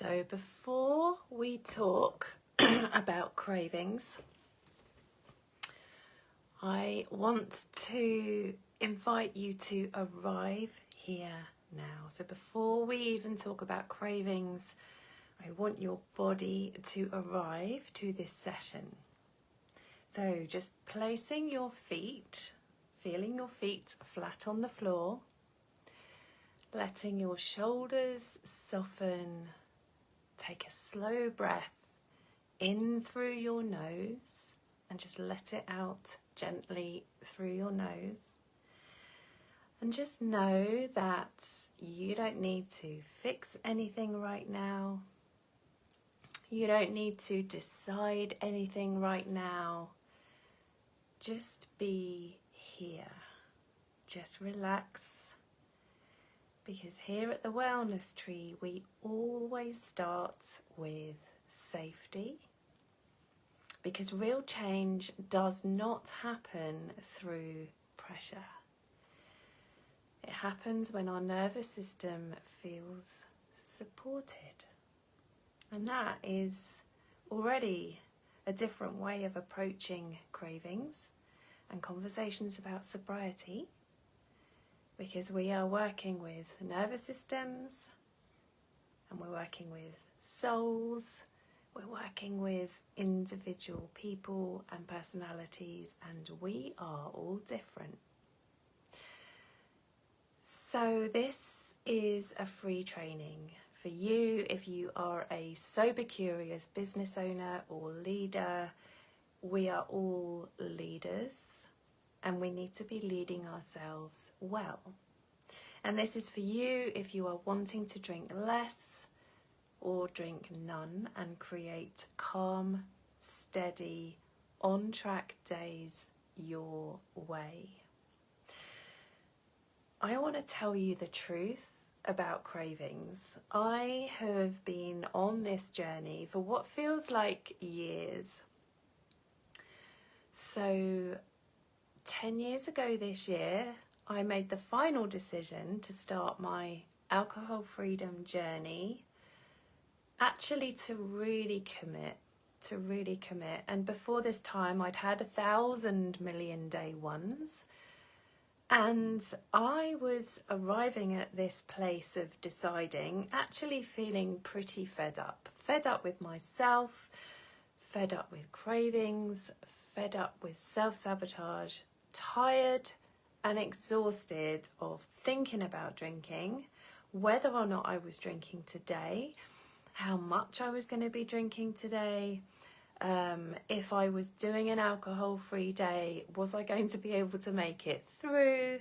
So before we talk about cravings, I want to invite you to arrive here now. So before we even talk about cravings, I want your body to arrive to this session. So just placing your feet, feeling your feet flat on the floor, letting your shoulders soften. Take a slow breath in through your nose and just let it out gently through your nose. And just know that you don't need to fix anything right now. You don't need to decide anything right now. Just be here. Just relax. Because here at the Wellness Tree, we always start with safety. Because real change does not happen through pressure. It happens when our nervous system feels supported. And that is already a different way of approaching cravings and conversations about sobriety. Because we are working with nervous systems, and we're working with souls, we're working with individual people and personalities, and we are all different. So this is a free training for you if you are a sober curious business owner or leader. We are all leaders. And we need to be leading ourselves well. And this is for you if you are wanting to drink less or drink none and create calm, steady, on-track days your way. I want to tell you the truth about cravings. I have been on this journey for what feels like years. So 10 years ago this year, I made the final decision to start my alcohol freedom journey, actually to really commit. And before this time, I'd had 1,000 million day ones. And I was arriving at this place of deciding, actually feeling pretty fed up. Fed up with myself, fed up with cravings, fed up with self-sabotage, tired and exhausted of thinking about drinking, whether or not I was drinking today, how much I was going to be drinking today, if I was doing an alcohol-free day, was I going to be able to make it through?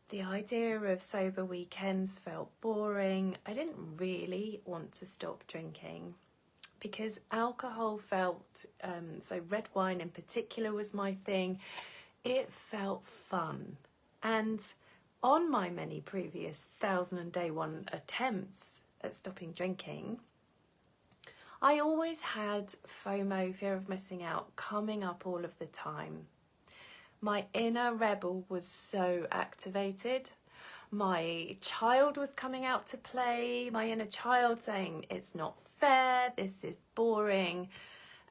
The idea of sober weekends felt boring. I didn't really want to stop drinking because alcohol felt, so red wine in particular was my thing. It felt fun. And on my many previous 1,000 day one attempts at stopping drinking, I always had FOMO, fear of missing out, coming up all of the time. My inner rebel was so activated. My child was coming out to play, my inner child saying, it's not fair, this is boring.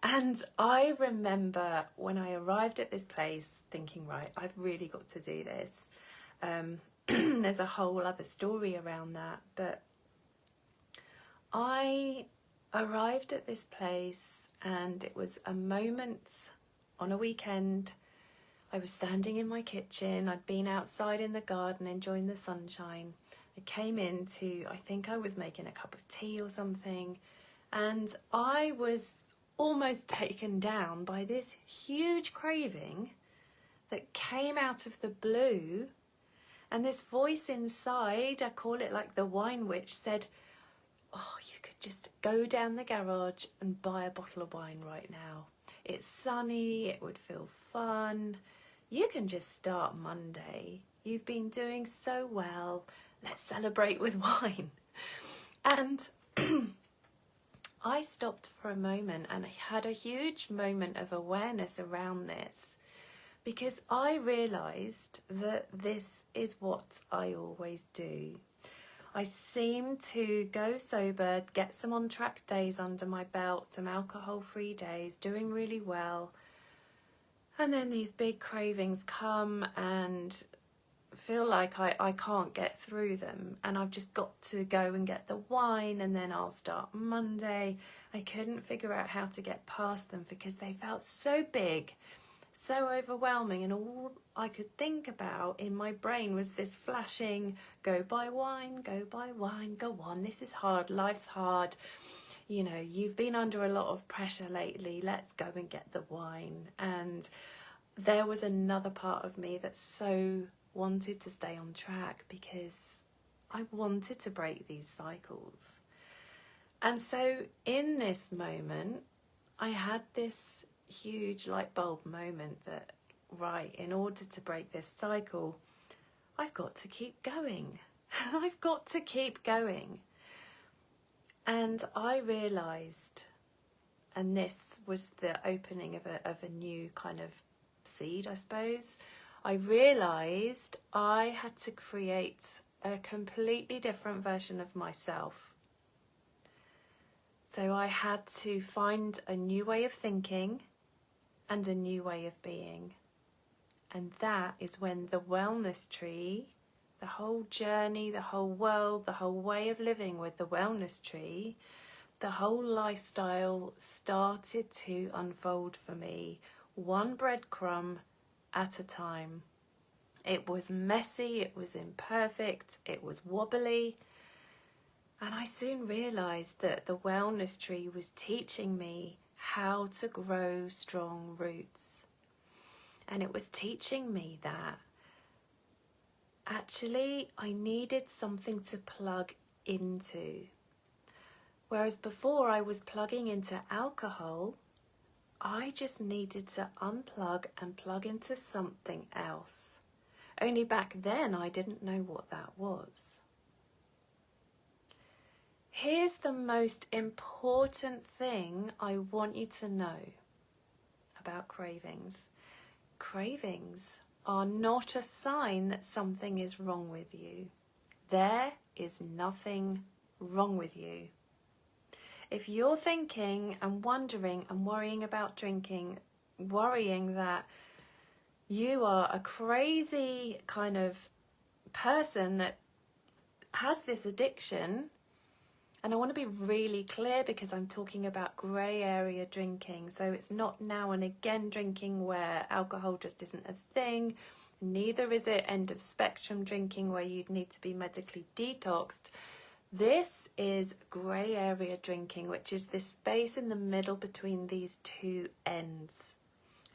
And I remember when I arrived at this place thinking, right, I've really got to do this. There's a whole other story around that. But I arrived at this place and it was a moment on a weekend. I was standing in my kitchen. I'd been outside in the garden enjoying the sunshine. I came into, I think I was making a cup of tea or something. And I was almost taken down by this huge craving that came out of the blue, and this voice inside, I call it like the wine witch, said, oh, you could just go down the garage and buy a bottle of wine right now. It's sunny, it would feel fun. You can just start Monday. You've been doing so well. Let's celebrate with wine. And I stopped for a moment and I had a huge moment of awareness around this, because I realised that this is what I always do. I seemed to go sober, get some on-track days under my belt, some alcohol-free days, doing really well. And then these big cravings come and feel like I can't get through them. And I've just got to go and get the wine, and then I'll start Monday. I couldn't figure out how to get past them because they felt so big, so overwhelming, and all I could think about in my brain was this flashing, go buy wine, go on, this is hard, life's hard, you know, you've been under a lot of pressure lately, let's go and get the wine. And there was another part of me that so wanted to stay on track because I wanted to break these cycles. And so in this moment, I had this huge light bulb moment that, right, in order to break this cycle, I've got to keep going. I've got to keep going. And I realised, and this was the opening of a new kind of seed, I suppose, I realised I had to create a completely different version of myself. So I had to find a new way of thinking and a new way of being. And that is when the wellness tree, the whole journey, the whole world, the whole way of living with the wellness tree, the whole lifestyle started to unfold for me, one breadcrumb at a time. It was messy, it was imperfect, it was wobbly. And I soon realised that the wellness tree was teaching me how to grow strong roots. And it was teaching me that actually I needed something to plug into. Whereas before I was plugging into alcohol, I just needed to unplug and plug into something else. Only back then I didn't know what that was. Here's the most important thing I want you to know about cravings. Cravings are not a sign that something is wrong with you. There is nothing wrong with you. If you're thinking and wondering and worrying about drinking, worrying that you are a crazy kind of person that has this addiction, and I want to be really clear because I'm talking about grey area drinking. So it's not now and again drinking where alcohol just isn't a thing. Neither is it end of spectrum drinking where you'd need to be medically detoxed. This is grey area drinking, which is this space in the middle between these two ends.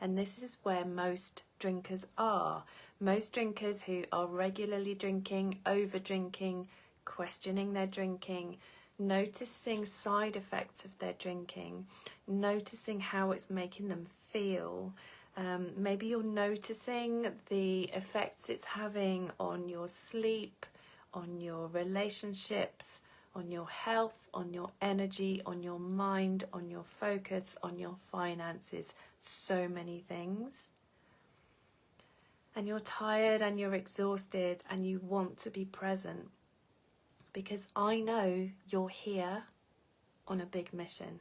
And this is where most drinkers are. Most drinkers who are regularly drinking, over drinking, questioning their drinking, noticing side effects of their drinking, noticing how it's making them feel. Maybe you're noticing the effects it's having on your sleep, on your relationships, on your health, on your energy, on your mind, on your focus, on your finances, so many things. And you're tired and you're exhausted and you want to be present. Because I know you're here on a big mission.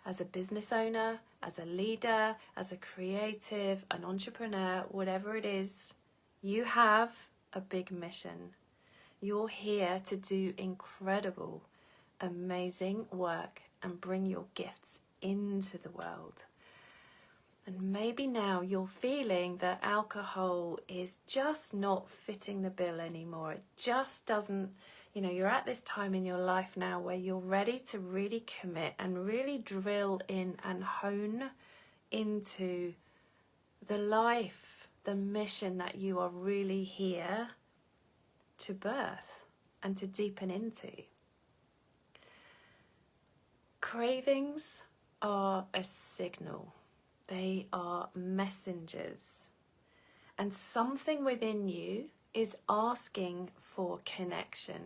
As a business owner, as a leader, as a creative, an entrepreneur, whatever it is, you have a big mission. You're here to do incredible, amazing work and bring your gifts into the world. And maybe now you're feeling that alcohol is just not fitting the bill anymore. It just doesn't. You know, you're at this time in your life now where you're ready to really commit and really drill in and hone into the life, the mission that you are really here to birth and to deepen into. Cravings are a signal. They are messengers. And something within you is asking for connection.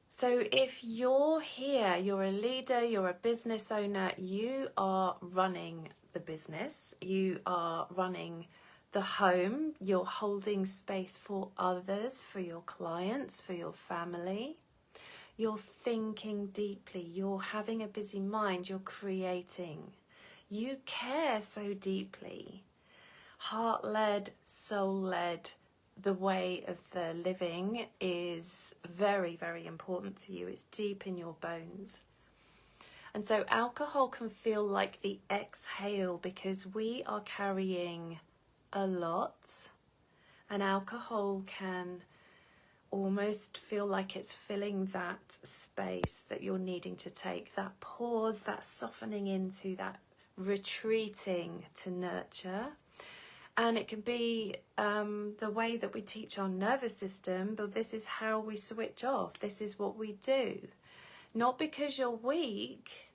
So if you're here, you're a leader, you're a business owner, you are running the business, you are running the home, you're holding space for others, for your clients, for your family. You're thinking deeply, you're having a busy mind, you're creating. You care so deeply. Heart-led, soul-led, the way of the living is very, very important to you. It's deep in your bones. And so alcohol can feel like the exhale because we are carrying a lot, and alcohol can almost feel like it's filling that space that you're needing to take, that pause, that softening into, that retreating to nurture. And it can be the way that we teach our nervous system, but this is how we switch off. This is what we do. Not because you're weak.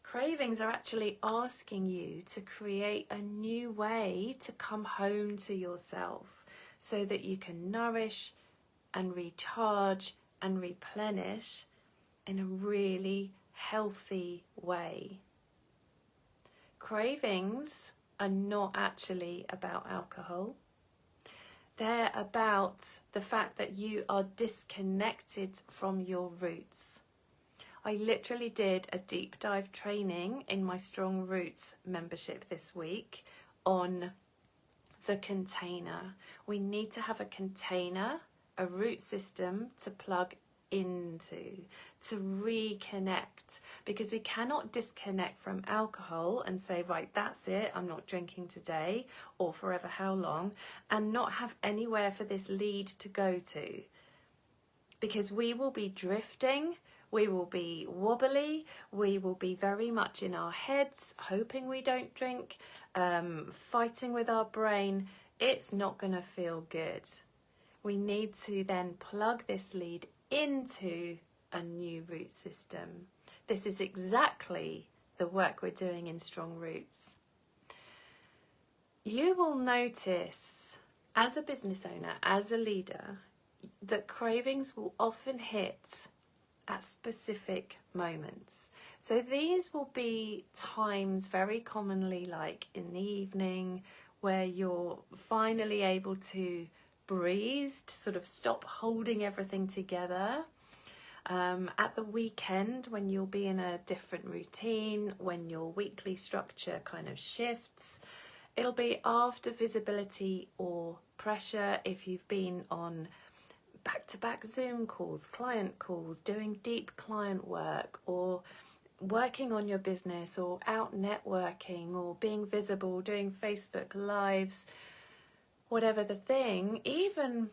Cravings are actually asking you to create a new way to come home to yourself so that you can nourish and recharge and replenish in a really healthy way. Cravings are not actually about alcohol. They're about the fact that you are disconnected from your roots. I literally did a deep dive training in my Strong Roots membership this week on the container. We need to have a container, a root system to plug into, to reconnect, because we cannot disconnect from alcohol and say, right, that's it, I'm not drinking today or forever how long, and not have anywhere for this lead to go to, because we will be drifting, we will be wobbly, we will be very much in our heads, hoping we don't drink, fighting with our brain. It's not going to feel good. We need to then plug this lead into a new root system. This is exactly the work we're doing in Strong Roots. You will notice as a business owner, as a leader, that cravings will often hit at specific moments. So these will be times very commonly like in the evening where you're finally able to breathe, to sort of stop holding everything together. At the weekend when you'll be in a different routine, when your weekly structure kind of shifts. It'll be after visibility or pressure if you've been on back-to-back Zoom calls, client calls, doing deep client work, or working on your business, or out networking, or being visible, doing Facebook Lives, whatever the thing. Even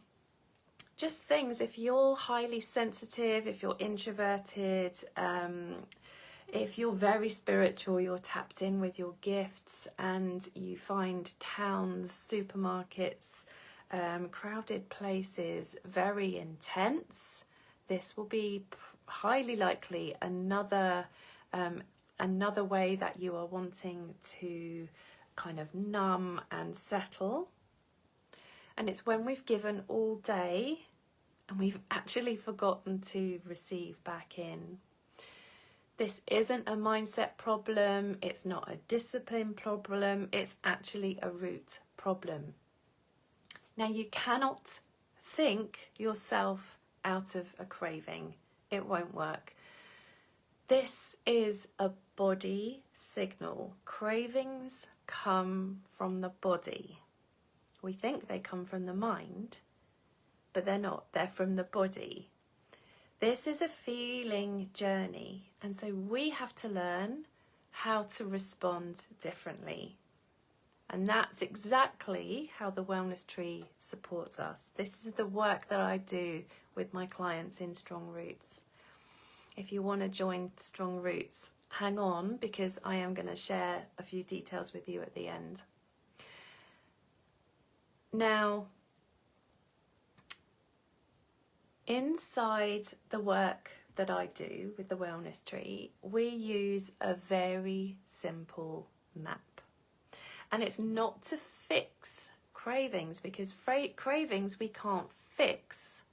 just things, if you're highly sensitive, if you're introverted, if you're very spiritual, you're tapped in with your gifts, and you find towns, supermarkets, crowded places very intense, this will be highly likely another way that you are wanting to kind of numb and settle. And it's when we've given all day and we've actually forgotten to receive back in. This isn't a mindset problem, it's not a discipline problem, it's actually a root problem. Now, you cannot think yourself out of a craving. It won't work. This is a body signal. Cravings come from the body. We think they come from the mind, but they're not. They're from the body. This is a feeling journey, and so we have to learn how to respond differently. And that's exactly how the Wellness Tree supports us. This is the work that I do with my clients in Strong Roots. If you want to join Strong Roots, hang on, because I am going to share a few details with you at the end. Now, inside the work that I do with the Wellness Tree, we use a very simple map. And it's not to fix cravings, because cravings we can't fix.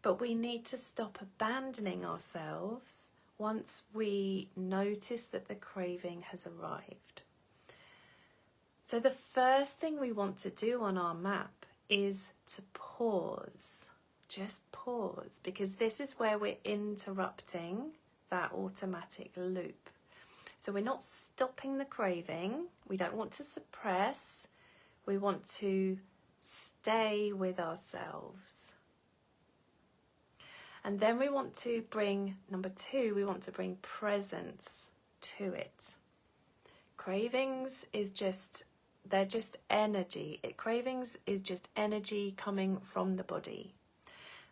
But we need to stop abandoning ourselves once we notice that the craving has arrived. So the first thing we want to do on our map is to pause. Just pause, because this is where we're interrupting that automatic loop. So we're not stopping the craving. We don't want to suppress. We want to stay with ourselves. And then we want to bring, number 2, we want to bring presence to it. Cravings is just, they're just energy. Cravings is just energy coming from the body.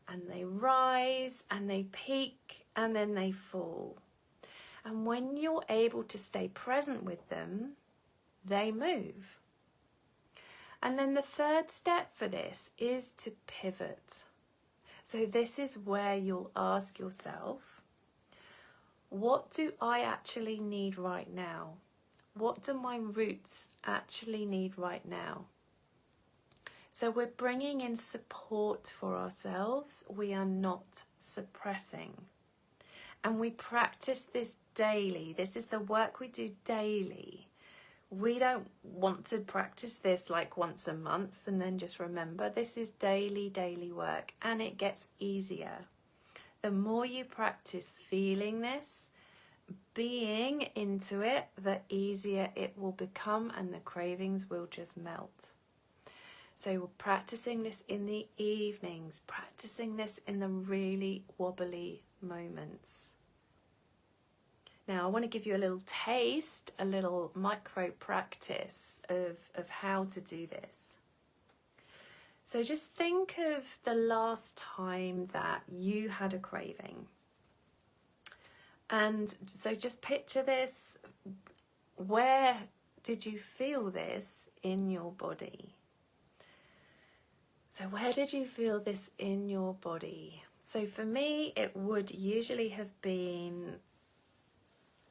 And they rise and they peak and then they fall. And when you're able to stay present with them, they move. And then the third step for this is to pivot. So this is where you'll ask yourself, what do I actually need right now? What do my roots actually need right now? So we're bringing in support for ourselves. We are not suppressing. And we practice this daily. This is the work we do daily. We don't want to practice this like once a month and then just remember. This is daily work, and it gets easier. The more you practice feeling this, being into it, the easier it will become, and the cravings will just melt. So we're practicing this in the evenings, practicing this in the really wobbly moments. Now, I want to give you a little taste, a little micro practice of how to do this. So just think of the last time that you had a craving. And so just picture this. Where did you feel this in your body? So where did you feel this in your body? So for me, it would usually have been,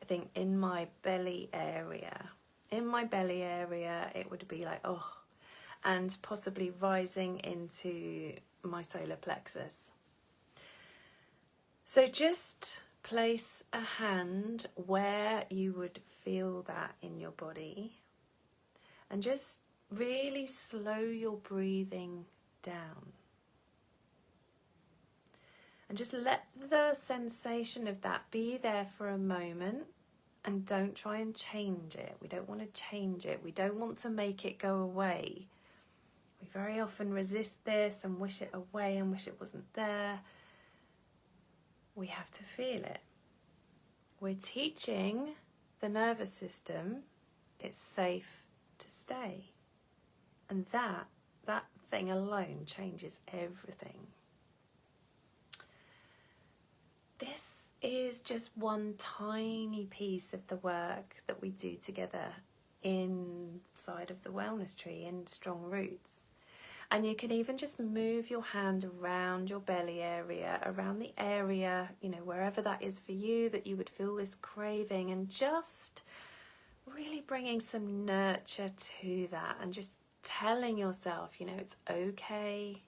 I think, in my belly area. In my belly area, it would be like, oh, and possibly rising into my solar plexus. So just place a hand where you would feel that in your body, and just really slow your breathing down. And just let the sensation of that be there for a moment, and don't try and change it. We don't want to change it. We don't want to make it go away. We very often resist this and wish it away and wish it wasn't there. We have to feel it. We're teaching the nervous system it's safe to stay. And that thing alone changes everything. This is just one tiny piece of the work that we do together inside of the wellness tree in Strong Roots. And you can even just move your hand around your belly area, around the area, wherever that is for you, that you would feel this craving, and just really bringing some nurture to that, and just telling yourself, it's okay,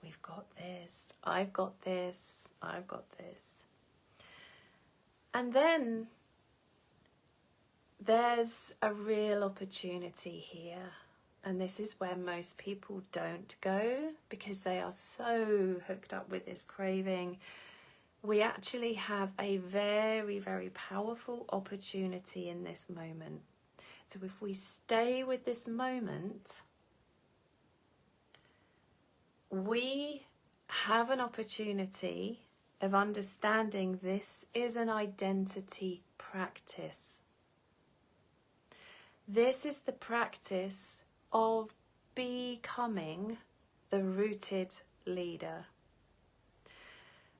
we've got this, I've got this, I've got this. And then there's a real opportunity here. And this is where most people don't go, because they are so hooked up with this craving. We actually have a very, very powerful opportunity in this moment. So if we stay with this moment, we have an opportunity of understanding this is an identity practice. This is the practice of becoming the rooted leader.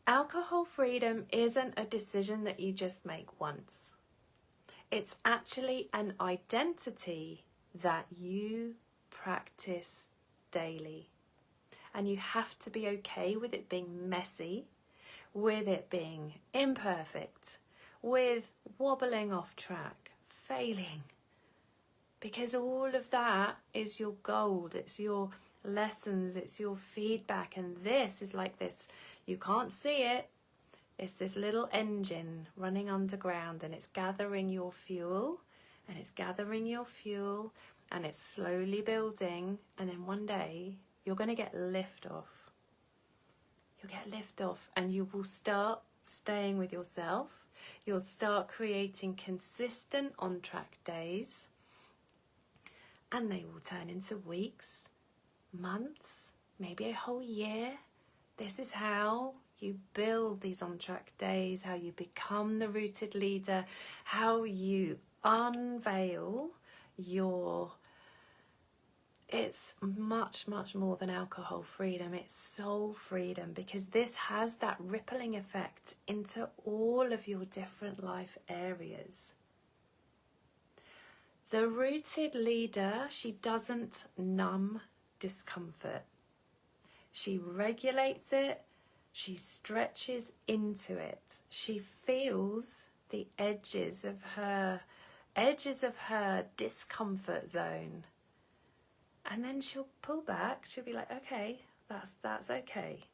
Alcohol freedom isn't a decision that you just make once. It's actually an identity that you practice daily. And you have to be okay with it being messy, with it being imperfect, with wobbling off track, failing. Because all of that is your gold, it's your lessons, it's your feedback. And this is like this, you can't see it, it's this little engine running underground, and it's gathering your fuel, and it's gathering your fuel, and it's slowly building, and then one day you're going to get lift off. You'll get lift off and you will start staying with yourself. You'll start creating consistent on-track days, and they will turn into weeks, months, maybe a whole year. This is how you build these on-track days, how you become the rooted leader, how you unveil your... It's much, much more than alcohol freedom. It's soul freedom, because this has that rippling effect into all of your different life areas. The rooted leader, she doesn't numb discomfort. She regulates it. She stretches into it. She feels the edges of her discomfort zone. And then she'll pull back. She'll be like, okay, that's okay.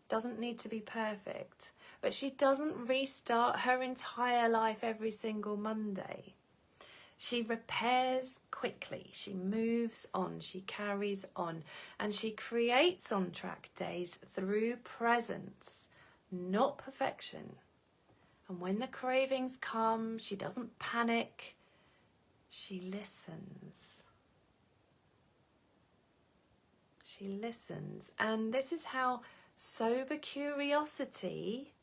Doesn't need to be perfect. But she doesn't restart her entire life every single Monday. She repairs quickly. She moves on. She carries on. And she creates on-track days through presence, not perfection. And when the cravings come, she doesn't panic. She listens. She listens. And this is how sober curiosity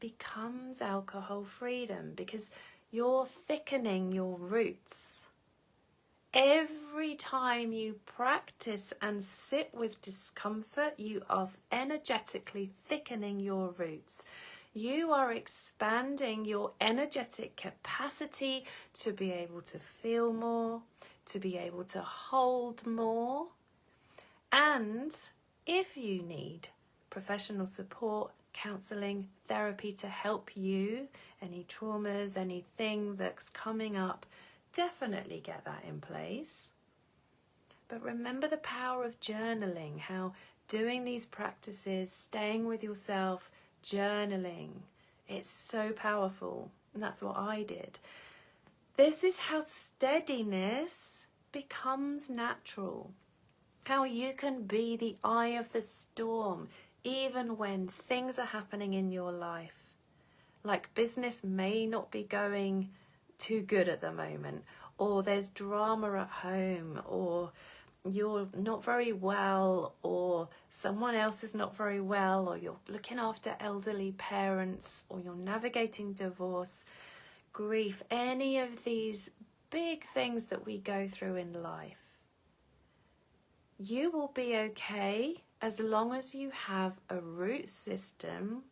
becomes alcohol freedom, because you're thickening your roots. Every time you practice and sit with discomfort, you are energetically thickening your roots. You are expanding your energetic capacity to be able to feel more, to be able to hold more. And if you need professional support, counselling, therapy to help you, any traumas, anything that's coming up, definitely get that in place. But remember the power of journaling, how doing these practices, staying with yourself, journaling, it's so powerful. And that's what I did. This is how steadiness becomes natural. How you can be the eye of the storm, even when things are happening in your life. Like business may not be going too good at the moment, or there's drama at home, or you're not very well, or someone else is not very well, or you're looking after elderly parents, or you're navigating divorce, grief, any of these big things that we go through in life. You will be okay as long as you have a root system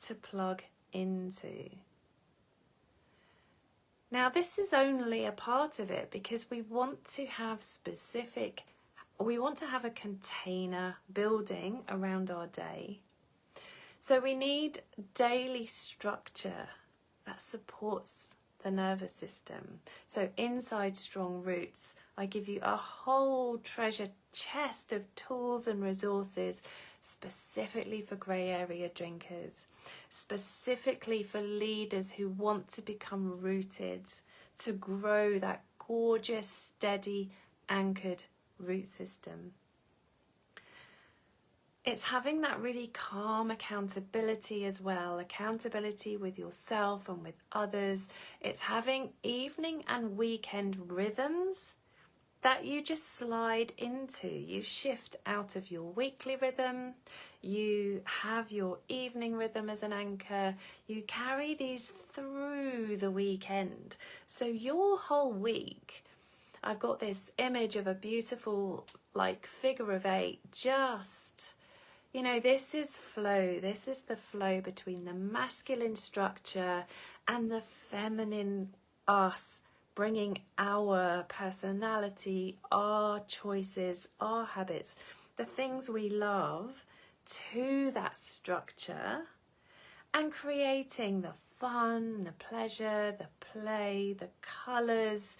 to plug into. Now, this is only a part of it, because we want to have a container building around our day. So we need daily structure that supports the nervous system. So inside Strong Roots, I give you a whole treasure chest of tools and resources specifically for grey area drinkers, specifically for leaders who want to become rooted, to grow that gorgeous, steady, anchored root system. It's having that really calm accountability as well, accountability with yourself and with others. It's having evening and weekend rhythms that you just slide into. You shift out of your weekly rhythm, you have your evening rhythm as an anchor, you carry these through the weekend. So your whole week, I've got this image of a beautiful figure of 8, just, this is flow. This is the flow between the masculine structure and the feminine us, bringing our personality, our choices, our habits, the things we love to that structure, and creating the fun, the pleasure, the play, the colours.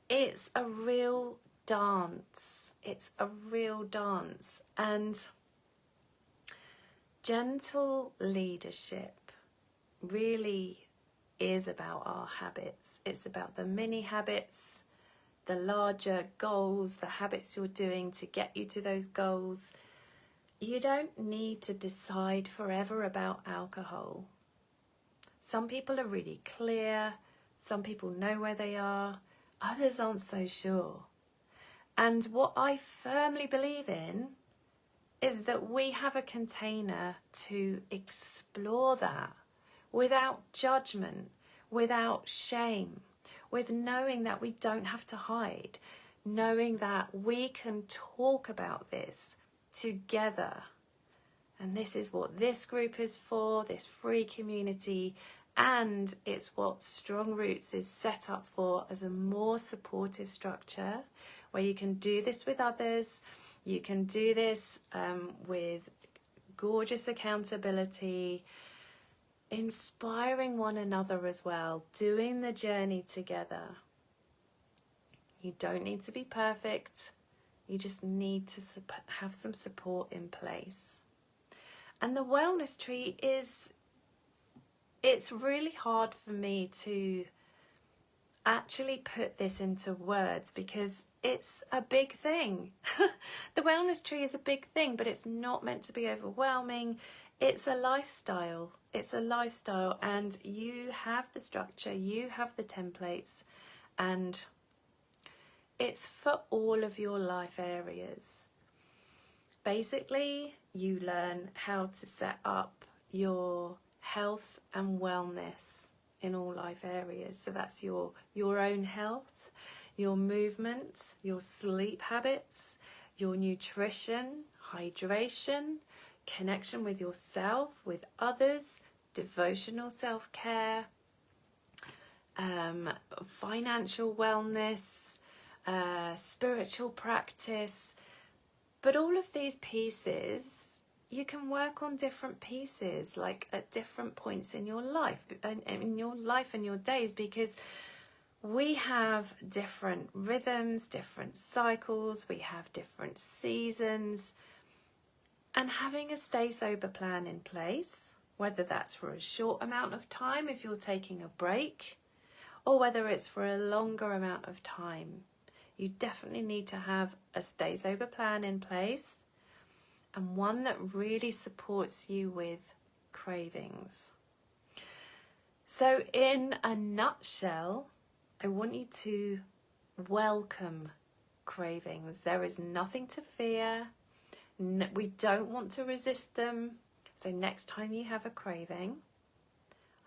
It's a real dance. It's a real dance. And gentle leadership really is about our habits. It's about the mini habits the larger goals, the habits you're doing to get you to those goals. You don't need to decide forever about alcohol. Some people are really clear, some people know where they are, others aren't so sure. And what I firmly believe in is that we have a container to explore that without judgment, without shame, with knowing that we don't have to hide, knowing that we can talk about this together. And this is what this group is for, this free community, and it's what Strong Roots is set up for, as a more supportive structure where you can do this with others, you can do this with gorgeous accountability, inspiring one another as well, doing the journey together. You don't need to be perfect, you just need to have some support in place. And the wellness tree it's really hard for me to actually put this into words because it's a big thing. The wellness tree is a big thing, but it's not meant to be overwhelming. It's a lifestyle. It's a lifestyle, and you have the structure, you have the templates, and it's for all of your life areas. Basically, you learn how to set up your health and wellness in all life areas. So that's your own health, your movement, your sleep habits, your nutrition, hydration, connection with yourself, with others, devotional self-care, financial wellness, spiritual practice. But all of these pieces, you can work on different pieces, like at different points in your life and your days, because we have different rhythms, different cycles, we have different seasons. And having a stay sober plan in place, whether that's for a short amount of time if you're taking a break, or whether it's for a longer amount of time, you definitely need to have a stay sober plan in place, and one that really supports you with cravings. So in a nutshell, I want you to welcome cravings. There is nothing to fear. We don't want to resist them. So next time you have a craving,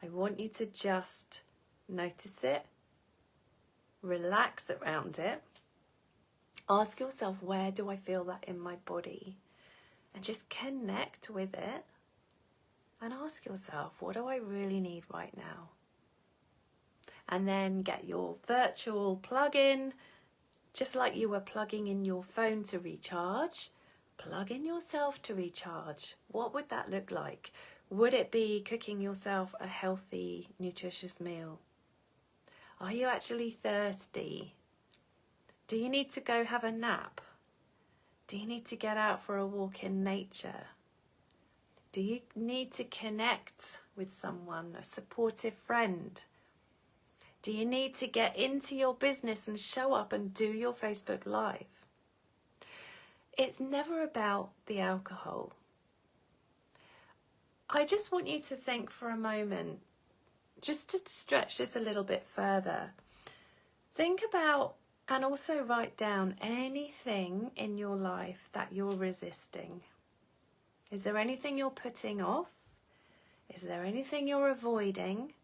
I want you to just notice it, relax around it, ask yourself, where do I feel that in my body? And just connect with it and ask yourself, what do I really need right now? And then get your virtual plug-in, just like you were plugging in your phone to recharge. Plug in yourself to recharge. What would that look like? Would it be cooking yourself a healthy, nutritious meal? Are you actually thirsty? Do you need to go have a nap? Do you need to get out for a walk in nature? Do you need to connect with someone, a supportive friend? Do you need to get into your business and show up and do your Facebook Live? It's never about the alcohol. I just want you to think for a moment, just to stretch this a little bit further. Think about and also write down anything in your life that you're resisting. Is there anything you're putting off? Is there anything you're avoiding?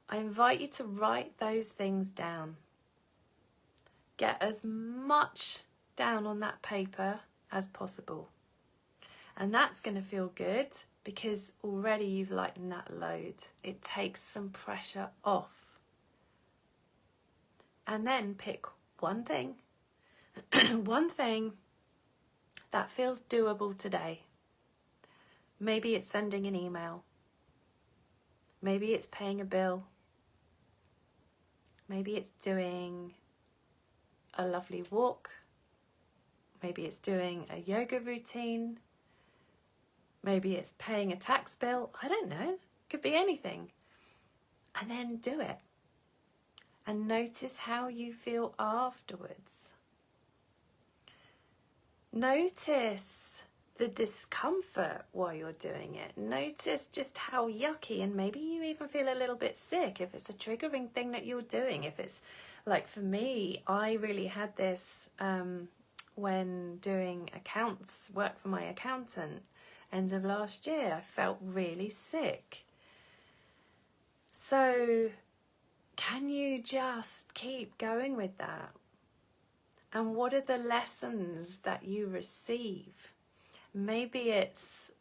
I invite you to write those things down. Get as much down on that paper as possible. And that's going to feel good because already you've lightened that load. It takes some pressure off. And then pick one thing, one thing that feels doable today. Maybe it's sending an email. Maybe it's paying a bill. Maybe it's doing a lovely walk. Maybe it's doing a yoga routine. Maybe it's paying a tax bill. I don't know. Could be anything. And then do it. and notice how you feel afterwards. Notice the discomfort while you're doing it. Notice just how yucky, and maybe you even feel a little bit sick if it's a triggering thing that you're doing. If it's like for me, I really had this when doing accounts, work for my accountant, end of last year. I felt really sick. So can you just keep going with that? And what are the lessons that you receive? Maybe it's,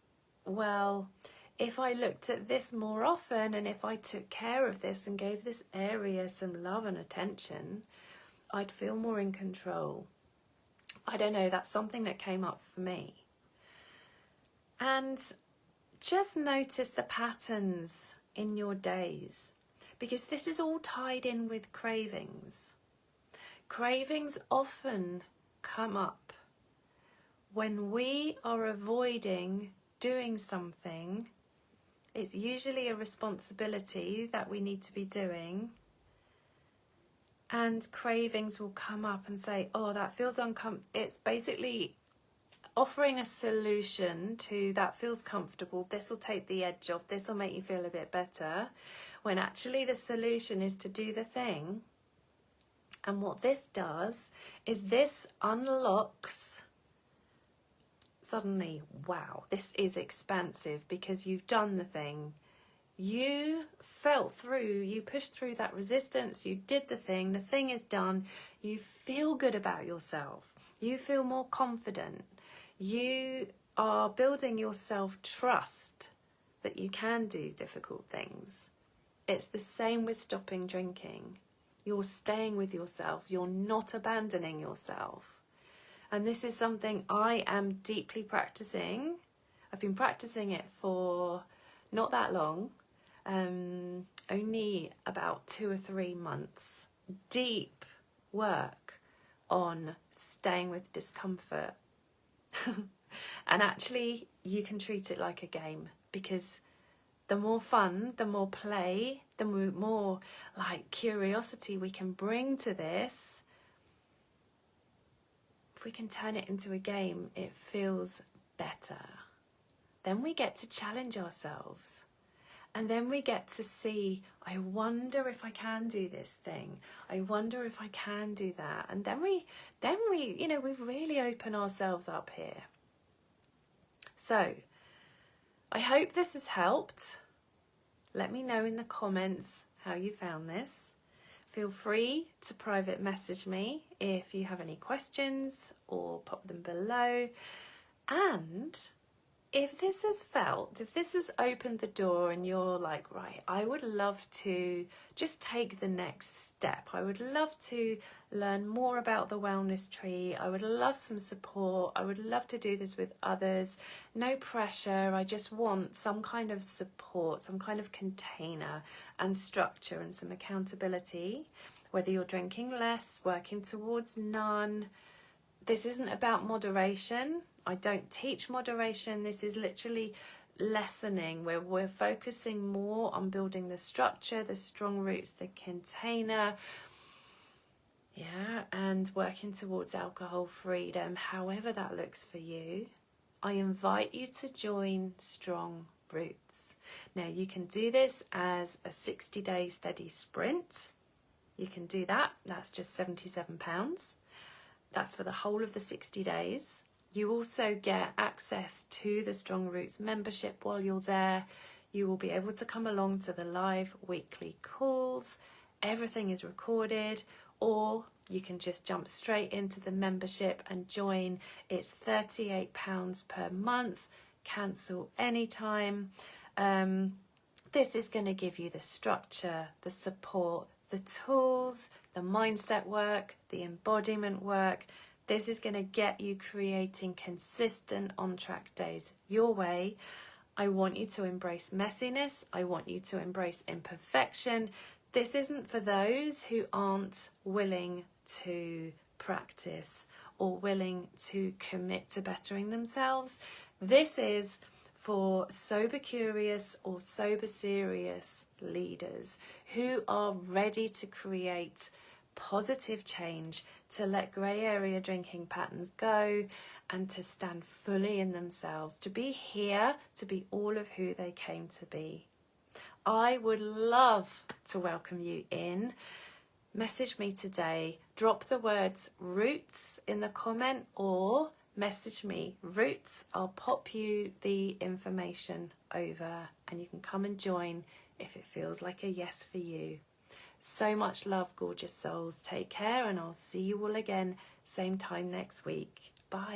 well, if I looked at this more often and if I took care of this and gave this area some love and attention, I'd feel more in control. I don't know, that's something that came up for me. And just notice the patterns in your days, because this is all tied in with cravings. Cravings often come up when we are avoiding doing something. It's usually a responsibility that we need to be doing, and cravings will come up and say, oh, that feels uncomfortable. It's basically offering a solution to that feels comfortable. This will take the edge off. This will make you feel a bit better, when actually the solution is to do the thing. And what this does is this unlocks suddenly, wow, this is expansive because you've done the thing. You felt through, you pushed through that resistance, you did the thing is done, you feel good about yourself, you feel more confident, you are building your self-trust that you can do difficult things. It's the same with stopping drinking. You're staying with yourself, you're not abandoning yourself. And this is something I am deeply practicing. I've been practicing it for not that long, only about 2 or 3 months. Deep work on staying with discomfort. And actually, you can treat it like a game, because the more fun, the more play, the more like curiosity we can bring to this. If we can turn it into a game, it feels better. Then we get to challenge ourselves. And then we get to see, I wonder if I can do this thing. I wonder if I can do that. And then we really open ourselves up here. So, I hope this has helped. Let me know in the comments how you found this. Feel free to private message me if you have any questions, or pop them below. And if this has opened the door and you're like, right, I would love to just take the next step. I would love to learn more about the wellness tree. I would love some support. I would love to do this with others. No pressure. I just want some kind of support, some kind of container and structure and some accountability. Whether you're drinking less, working towards none. This isn't about moderation. I don't teach moderation. This is literally lessening, where we're focusing more on building the structure, the strong roots, the container, and working towards alcohol freedom, however that looks for you. I invite you to join Strong Roots. Now, you can do this as a 60-day steady sprint. You can do that. That's just £77. That's for the whole of the 60 days. You also get access to the Strong Roots membership while you're there. You will be able to come along to the live weekly calls. Everything is recorded, or you can just jump straight into the membership and join. It's £38 per month. Cancel anytime. This is going to give you the structure, the support, the tools, the mindset work, the embodiment work. This is going to get you creating consistent on-track days your way. I want you to embrace messiness. I want you to embrace imperfection. This isn't for those who aren't willing to practice or willing to commit to bettering themselves. This is for sober curious or sober serious leaders who are ready to create positive change, to let grey area drinking patterns go and to stand fully in themselves, to be here, to be all of who they came to be. I would love to welcome you in. Message me today, drop the words roots in the comment or message me roots. I'll pop you the information over and you can come and join if it feels like a yes for you. So much love, gorgeous souls. Take care and I'll see you all again same time next week. Bye.